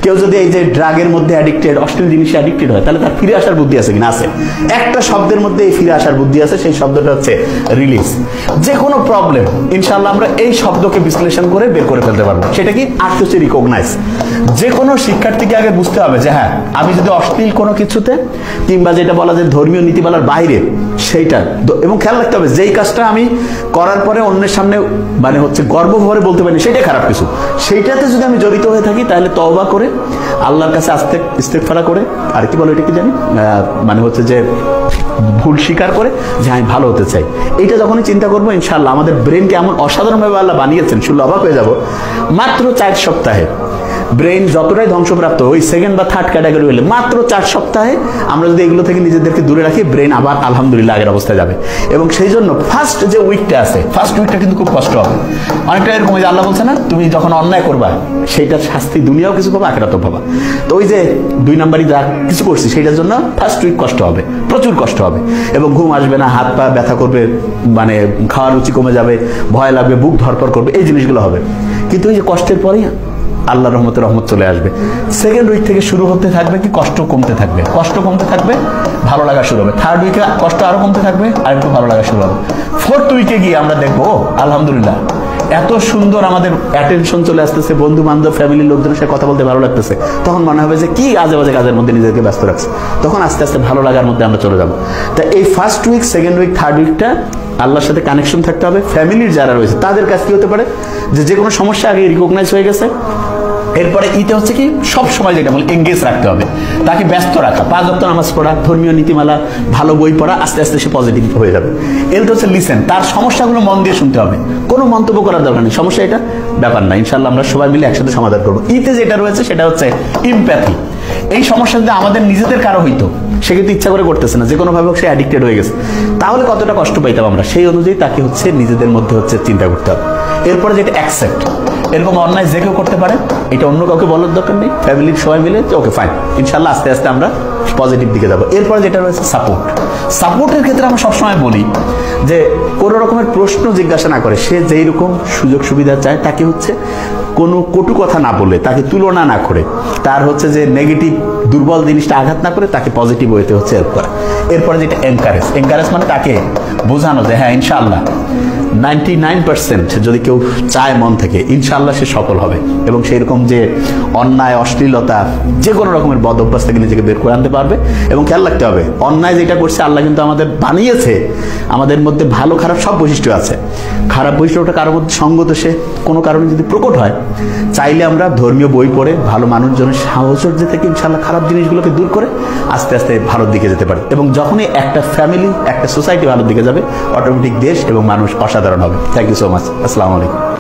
কেউ যদি এই যে ড্রাগের মধ্যে অ্যাডিক্টেড, অশ্লীল জিনিসে অ্যাডিক্টেড হয়, তাহলে তার ফিরে আসার বুদ্ধি আছে কিনা? আছে। একটা শব্দের মধ্যে এই ফিরে আসার বুদ্ধি আছে, সেই শব্দটা হচ্ছে রিলিজ। যে কোনো প্রবলেম ইনশাআল্লাহ আমরা এই শব্দকে বিশ্লেষণ করে বের করে ফেলতে পারবো। সেটা কি? আর্ট হচ্ছে রিকগনাইজ। যে কোনো শিক্ষার্থীকে আগে বুঝতে হবে যে হ্যাঁ, আমি যদি অশ্লীল কোনো কিছুতে কিংবা যেটা বলা যায় ধর্মীয় নীতিমালার বাইরে সেইটা, এবং খেয়াল রাখতে হবে যেই কাজটা আমি করার পরে অন্যের সামনে মানে হচ্ছে গর্বভরে বলতে পারি সেটাই খারাপ কিছু, সেইটাতে যদি আমি জড়িত হয়ে থাকি তাহলে তওবা করে আল্লাহর কাছে ইস্তেগফার করে, আর কি বলো এটা কি জানি, মানে হচ্ছে যে ভুল স্বীকার করে যে আমি ভালো হতে চাই, এইটা যখনই চিন্তা করবো ইনশাআল্লাহ আমাদের ব্রেনকে এমন অসাধারণভাবে আল্লাহ বানিয়েছেন, শুনলে অবাক হয়ে যাব। মাত্র 4 সপ্তাহে ব্রেন যতটাই ধ্বংসপ্রাপ্ত, ওই সেকেন্ড বা থার্ড ক্যাটাগরি হলে মাত্র 4 সপ্তাহে আমরা যদি এগুলো থেকে নিজেদেরকে দূরে রাখি, ব্রেন আবার আলহামদুলিল্লাহ আগের অবস্থায় যাবে। এবং সেই জন্য ফার্স্ট যে উইকটা আছে, ফার্স্ট উইকটা কিন্তু খুব কষ্ট হবে। অনেকটা এরকম যে আল্লাহ বলছে না, তুমি যখন অন্যায় করবা সেইটার শাস্তি দুনিয়াও কিছু পাবা, আখিরাতেও পাবা। তো ওই যে 2 নাম্বারই যা কিছু করছি সেইটার জন্য ফার্স্ট উইক কষ্ট হবে, প্রচুর কষ্ট হবে, এবং ঘুম আসবে না, হাত পা ব্যথা করবে, মানে খাওয়ার রুচি কমে যাবে, ভয় লাগবে, বুক ধরপড় করবে, এই জিনিসগুলো হবে। কিন্তু ওই যে কষ্টের পরেই আল্লাহ রহমতে রহমত চলে আসবে। সেকেন্ড উইক থেকে শুরু হতে থাকবে কি, কষ্ট কমতে থাকবে, কষ্ট কমতে থাকবে, ভালো লাগা শুরু হবে। থার্ড উইকে কষ্ট আরো কমতে থাকবে, আর একটু ভালো লাগা শুরু হবে। ফোর্থ উইকে গিয়ে আমরা দেখবো আলহামদুলিল্লাহ এত সুন্দর আমাদের অ্যাটেনশন চলে আসতেছে, বন্ধু বান্ধব ফ্যামিলির লোকজনের সাথে কথা বলতে ভালো লাগতেছে, তখন মনে হবে যে কি আজে বাজে কাজের মধ্যে নিজেকে ব্যস্ত রাখছে, তখন আস্তে আস্তে ভালো লাগার মধ্যে আমরা চলে যাবো। তা এই first week, second week, third উইকটা আল্লাহর সাথে কানেকশন থাকতে হবে। ফ্যামিলির যারা রয়েছে তাদের কাছে কি হতে পারে, যে কোনো সমস্যা আগে রিকগনাইজ হয়ে গেছে, এরপরে ইতে হচ্ছে কি সব সময় যেটা বলি এঙ্গেজ রাখতে হবে, তাকে ব্যস্ত রাখা, 5 ওয়াক্ত নামাজ পড়া, ধর্মীয় নীতিমালা, ভালো বই পড়া, আস্তে আস্তে সে পজিটিভ হয়ে যাবে। এরটা হচ্ছে লিসেন, তার সমস্যাগুলো মন দিয়ে শুনতে হবে, কোনো মন্তব্য করার দরকার নেই, সমস্যা এটা ব্যাপার না, ইনশাআল্লাহ আমরা সবাই মিলে একসাথে সমাধান করবো। ইতে যেটা রয়েছে সেটা হচ্ছে ইমপ্যাথি। এই সমস্যা যদি আমাদের নিজেদের কারো হইতো, সে কিন্তু ইচ্ছা করে করতেছে না, যে কোনো ভাবে সে অ্যাডিক্টেড হয়ে গেছে, তাহলে কতটা কষ্ট পাইতাম আমরা, সেই অনুযায়ী তাকে হচ্ছে নিজেদের মধ্যে হচ্ছে চিন্তা করতে হবে। এরপরে যেটা অ্যাকসেপ্ট, এরকম অন্যায় যে কেউ করতে পারে, এটা অন্য কাউকে বলার দরকার নেই, ফ্যামিলির সবাই মিলে ওকে ফাইন, ইনশাআল্লাহ আস্তে আস্তে আমরা পজিটিভ দিকে যাবো। এরপরে যেটা রয়েছে সাপোর্ট। সাপোর্টের ক্ষেত্রে আমরা সবসময় বলি যে কোনো রকমের প্রশ্ন জিজ্ঞাসা না করে, সে যেই রকম সুযোগ সুবিধা চায় তাকে হচ্ছে কোনো কটু কথা না বলে, তাকে তুলনা না করে, তার হচ্ছে যে নেগেটিভ দুর্বল জিনিসটা আঘাত না করে তাকে পজিটিভ ওয়েতে হচ্ছে হেল্প করা। এরপরে যেটা এনকারেজ মানে তাকে বোঝানো যে হ্যাঁ ইনশাআল্লাহ 99% যদি কেউ চায় মন থেকে, ইনশাআল্লাহ সে সফল হবে, এবং সেই রকম যে অন্যায়, অশ্লীলতা, যে কোনো রকমের বদ অভ্যাস থেকে নিজেকে বের করে আনতে পারবে। এবং খেয়াল রাখতে হবে, অন্যায় যেটা করছে আল্লাহ কিন্তু আমাদের বানিয়েছে, আমাদের মধ্যে ভালো খারাপ সব বৈশিষ্ট্য আছে। খারাপ বৈশিষ্ট্যটা কারোর মধ্যে সঙ্গত সে কোনো কারণে যদি প্রকট হয়, চাইলে আমরা ধর্মীয় বই পড়ে ভালো মানুষজনের সাহচর্য থেকে ইনশাআল্লাহ খারাপ জিনিসগুলোকে দূর করে আস্তে আস্তে ভালোর দিকে যেতে পারে। এবং যখনই একটা ফ্যামিলি, একটা সোসাইটি ভালোর দিকে যাবে, অটোমেটিক দেশ এবং মানুষ অসাধারণ হবে। Thank you so much. আসসালামু আলাইকুম।